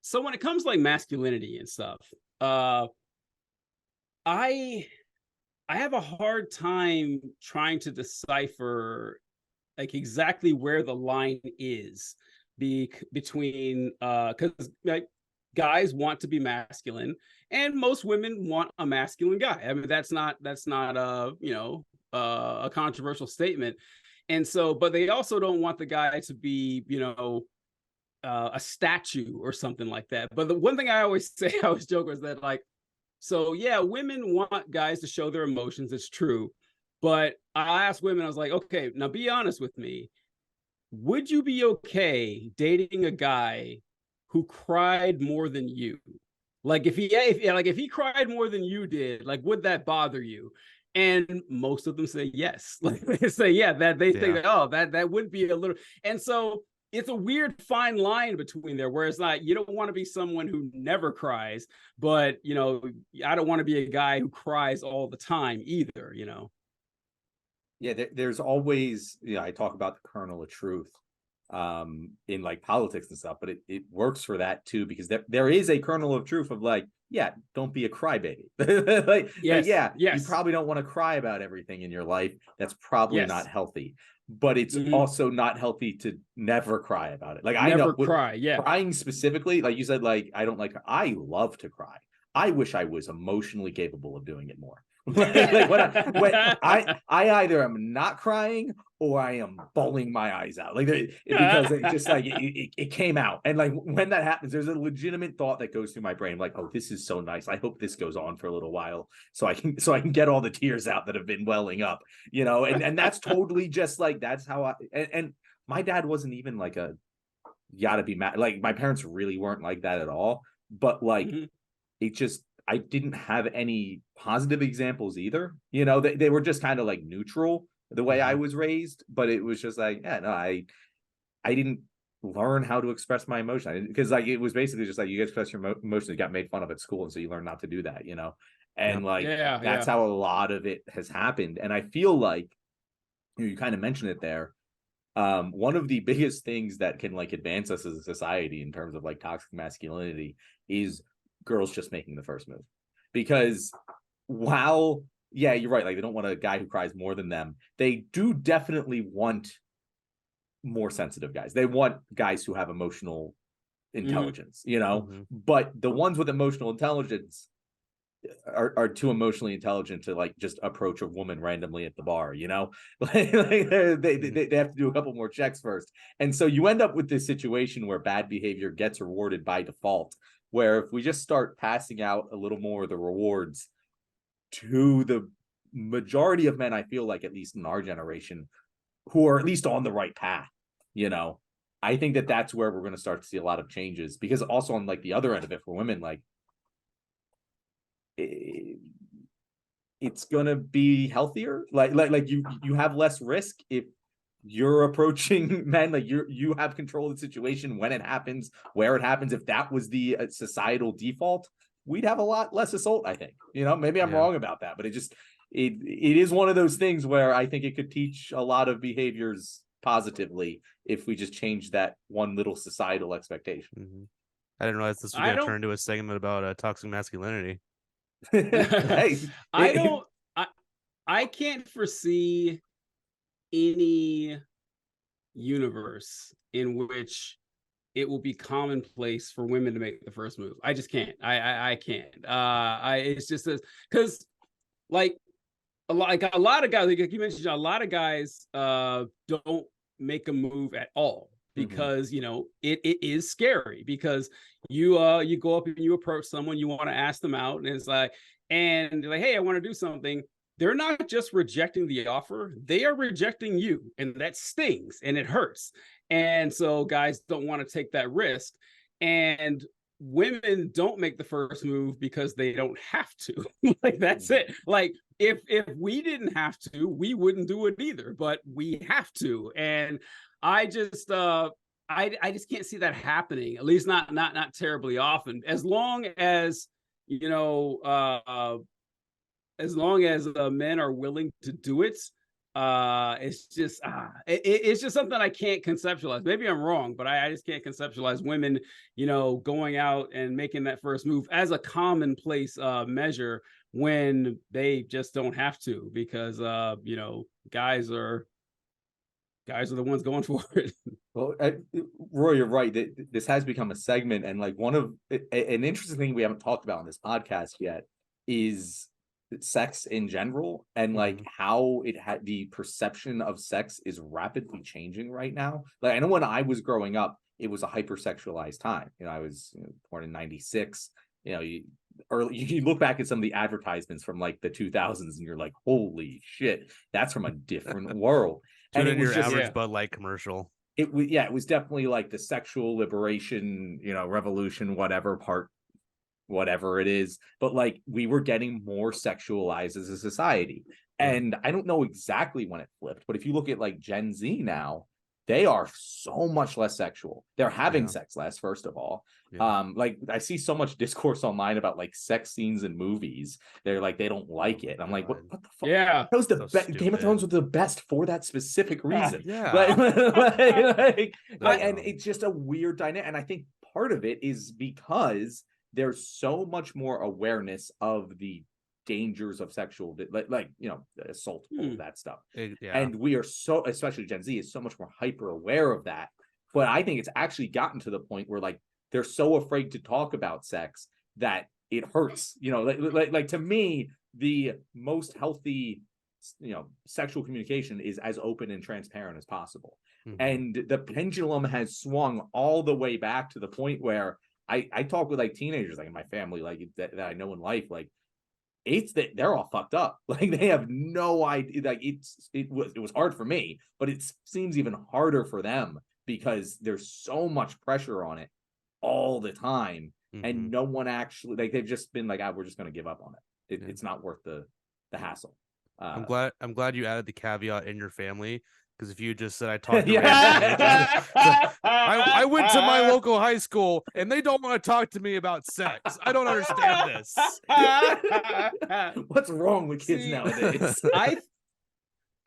So when it comes to like masculinity and stuff, uh, I I have a hard time trying to decipher like exactly where the line is between because like guys want to be masculine and most women want a masculine guy. I mean that's not a controversial statement. And so but they also don't want the guy to be, a statue or something like that. But the one thing I always say, I always joke was that like, so yeah, women want guys to show their emotions. It's true. But I asked women, I was like, okay, now be honest with me. Would you be okay dating a guy who cried more than you? Like if he cried more than you did, like would that bother you? And most of them say yes. Like they say, yeah, that they think that, oh, that would be a little. And so it's a weird fine line between there where it's not, you don't want to be someone who never cries, but I don't want to be a guy who cries all the time either. Yeah, there's always, I talk about the kernel of truth in like politics and stuff, but it works for that too, because there is a kernel of truth of like, yeah, don't be a crybaby. Yes. You probably don't want to cry about everything in your life. That's probably not healthy, but it's also not healthy to never cry about it. Like I know cry. Yeah. Crying specifically, like you said, like I love to cry. I wish I was emotionally capable of doing it more. Like when I either am not crying or I am bawling my eyes out, like because it just like it came out. And like when that happens, there's a legitimate thought that goes through my brain, like, oh, this is so nice. I hope this goes on for a little while so I can get all the tears out that have been welling up, and that's totally just like that's how and my dad wasn't even like a you gotta be mad. Like my parents really weren't like that at all. But like it just I didn't have any positive examples either. They were just kind of like neutral the way I was raised, but it was just like, yeah, no, I didn't learn how to express my emotion because like it was basically just like you express your emotions, you got made fun of at school, and so you learn not to do that, and like that's how a lot of it has happened. And I feel like you kind of mentioned it there. One of the biggest things that can like advance us as a society in terms of like toxic masculinity is girls just making the first move. Because while yeah, you're right, like they don't want a guy who cries more than them, they do definitely want more sensitive guys. They want guys who have emotional intelligence, but the ones with emotional intelligence are too emotionally intelligent to like just approach a woman randomly at the bar, like they have to do a couple more checks first. And so you end up with this situation where bad behavior gets rewarded by default, where if we just start passing out a little more of the rewards to the majority of men, I feel like at least in our generation, who are at least on the right path, I think that that's where we're going to start to see a lot of changes. Because also on like the other end of it for women, like it's gonna be healthier. Like you have less risk if you're approaching men, like you have control of the situation when it happens, where it happens. If that was the societal default, we'd have a lot less assault, I think. Maybe I'm wrong about that, but it is one of those things where I think it could teach a lot of behaviors positively if we just change that one little societal expectation. I didn't realize this was going to turn into a segment about toxic masculinity. Hey, I can't foresee any universe in which it will be commonplace for women to make the first move. I just can't. I can't. It's just because like a lot of guys, like you mentioned, a lot of guys don't make a move at all because it is scary, because you go up and you approach someone, you want to ask them out, and it's like, and they're like, hey, I want to do something. They're not just rejecting the offer, they are rejecting you, and that stings and it hurts. And so guys don't want to take that risk, and women don't make the first move because they don't have to. Like that's it. Like if we didn't have to, we wouldn't do it either, but we have to. And I just I just can't see that happening, at least not terribly often, as long as as long as men are willing to do it. It's just something I can't conceptualize. Maybe I'm wrong, but I just can't conceptualize women, going out and making that first move as a commonplace measure when they just don't have to, because guys are the ones going for it. Well, Roy, you're right. This has become a segment, and like an interesting thing we haven't talked about on this podcast yet is sex in general, and like how the perception of sex is rapidly changing right now. Like, I know when I was growing up, it was a hypersexualized time. I was born in '96. You look back at some of the advertisements from like the 2000s, and you're like, holy shit, that's from a different world. And it was your just average Bud Light commercial. It was definitely like the sexual liberation, revolution, whatever it is. But like, we were getting more sexualized as a society. And I don't know exactly when it flipped, but if you look at like Gen Z now, they are so much less sexual. They're having sex less, first of all. Like, I see so much discourse online about like sex scenes in movies. They're like, they don't like it. I'm like, what the fuck? Yeah, that was the best. Game of Thrones was the best for that specific reason. And it's just a weird dynamic. And I think part of it is because there's so much more awareness of the dangers of sexual, assault, all of that stuff. And we are so, especially Gen Z, is so much more hyper aware of that. But I think it's actually gotten to the point where like they're so afraid to talk about sex that it hurts. Like to me, the most healthy, sexual communication is as open and transparent as possible. And the pendulum has swung all the way back to the point where I talk with like teenagers, like in my family, like that I know in life, like they're all fucked up. Like, they have no idea. Like, it was hard for me, but it seems even harder for them because there's so much pressure on it all the time, and no one actually, like, they've just been like, we're just going to give up on it. It's not worth the hassle. I'm glad you added the caveat in your family, because if you just said I talked to I went to my local high school and they don't want to talk to me about sex. I don't understand this. What's wrong with kids nowadays?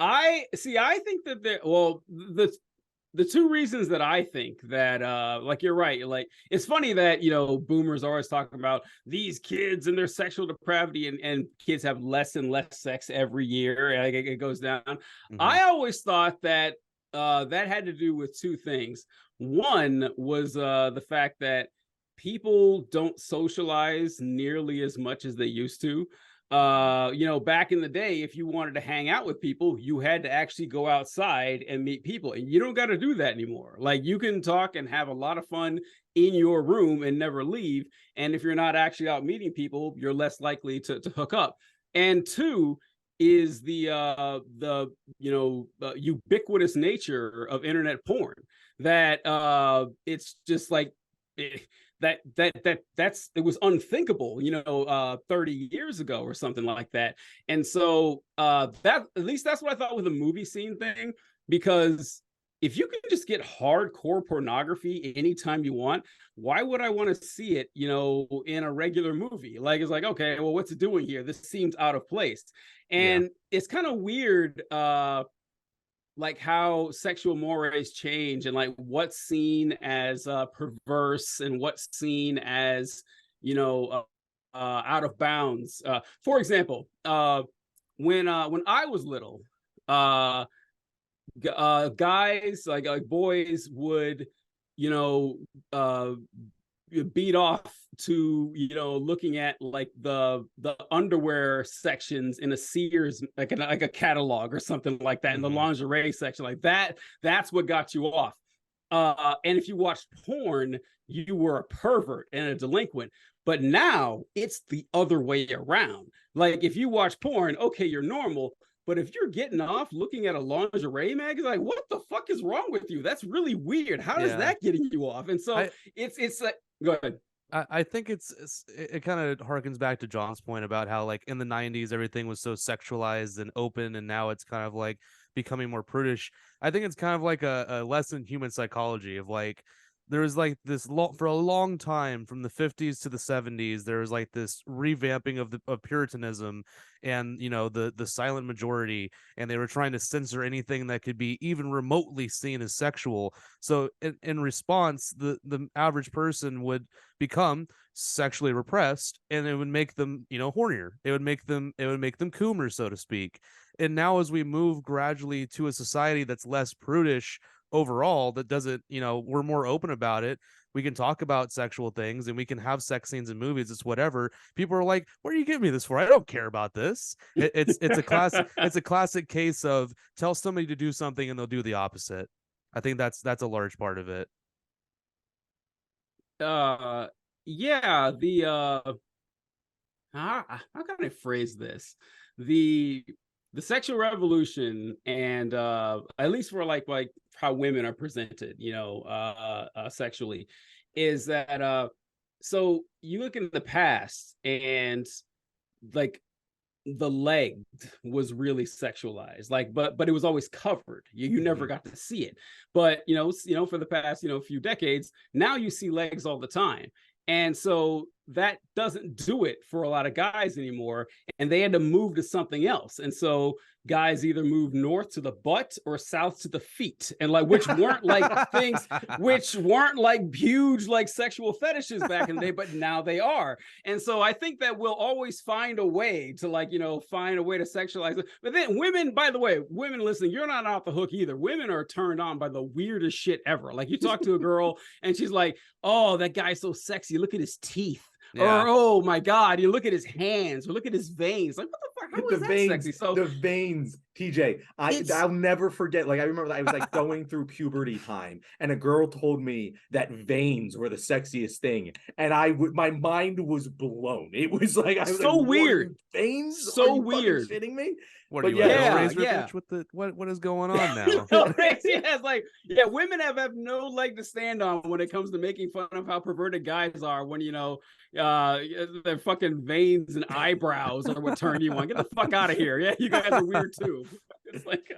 I think that the two reasons that I think that like, you're right, like, it's funny that boomers are always talking about these kids and their sexual depravity, and kids have less and less sex every year, like, it goes down. I always thought that that had to do with two things. One was the fact that people don't socialize nearly as much as they used to. Back in the day, if you wanted to hang out with people, you had to actually go outside and meet people, and you don't got to do that anymore. Like, you can talk and have a lot of fun in your room and never leave. And if you're not actually out meeting people, you're less likely to hook up. And two is the ubiquitous nature of internet porn, that it's just like it was unthinkable 30 years ago or something like that. And so that, at least that's what I thought with the movie scene thing, because if you can just get hardcore pornography anytime you want, why would I want to see it in a regular movie? Like, it's like, okay, well, what's it doing here? This seems out of place. And it's kind of weird like how sexual mores change, and like what's seen as perverse and what's seen as out of bounds. For example, when I was little, guys, like boys would beat off to looking at like the underwear sections in a Sears, like a catalog or something like that, in the lingerie section, like that's what got you off. And if you watched porn, you were a pervert and a delinquent. But now it's the other way around. Like, if you watch porn, okay, you're normal. But if you're getting off looking at a lingerie magazine, like, what the fuck is wrong with you? That's really weird. How is that getting you off? And so it's like, go ahead. I think it kind of harkens back to John's point about how, like, in the 90s everything was so sexualized and open, and now it's kind of like becoming more prudish. I think it's kind of like a lesson in human psychology of like there was like this for a long time, from the 50s to the 70s, there was like this revamping of Puritanism and, you know, the silent majority, and they were trying to censor anything that could be even remotely seen as sexual. So in response, the average person would become sexually repressed, and it would make them, you know, hornier. It would make them coomer, so to speak. And now, as we move gradually to a society that's less prudish overall, that doesn't, you know, we're more open about it, we can talk about sexual things and we can have sex scenes in movies, it's whatever. People are like, what are you giving me this for? I don't care about this. It's a classic case of tell somebody to do something and they'll do the opposite. I think that's a large part of it. Yeah, how can I phrase this? The sexual revolution, and at least for like how women are presented, you know, sexually, is that so you look in the past, and like the leg was really sexualized, like, but it was always covered. You never got to see it. But you know, for the past, you know, few decades, now you see legs all the time. And so that doesn't do it for a lot of guys anymore. And they had to move to something else. And so guys either moved north to the butt or south to the feet, and like, which weren't like things, which weren't like huge like sexual fetishes back in the day, but now they are. And so I think that we'll always find a way to, like, you know, find a way to sexualize it. But then women, by the way, women listening, you're not off the hook either. Women are turned on by the weirdest shit ever. Like, you talk to a girl and she's like, oh, that guy's so sexy, look at his teeth. Yeah. Or, oh my God, you look at his hands, or look at his veins. Like, what the fuck? How the is that veins, sexy? So the veins, TJ. I'll never forget. Like, I remember that I was like going through puberty time, and a girl told me that veins were the sexiest thing, and my mind was blown. It was like, I was so like, weird. Veins? So are you weird. shitting me? What But are you, yeah, a razor yeah. bitch? What is going on now? It's like, yeah, women have no leg to stand on when it comes to making fun of how perverted guys are, when, you know, their fucking veins and eyebrows are what turn you on. Get the fuck out of here. Yeah, you guys are weird too. It's like,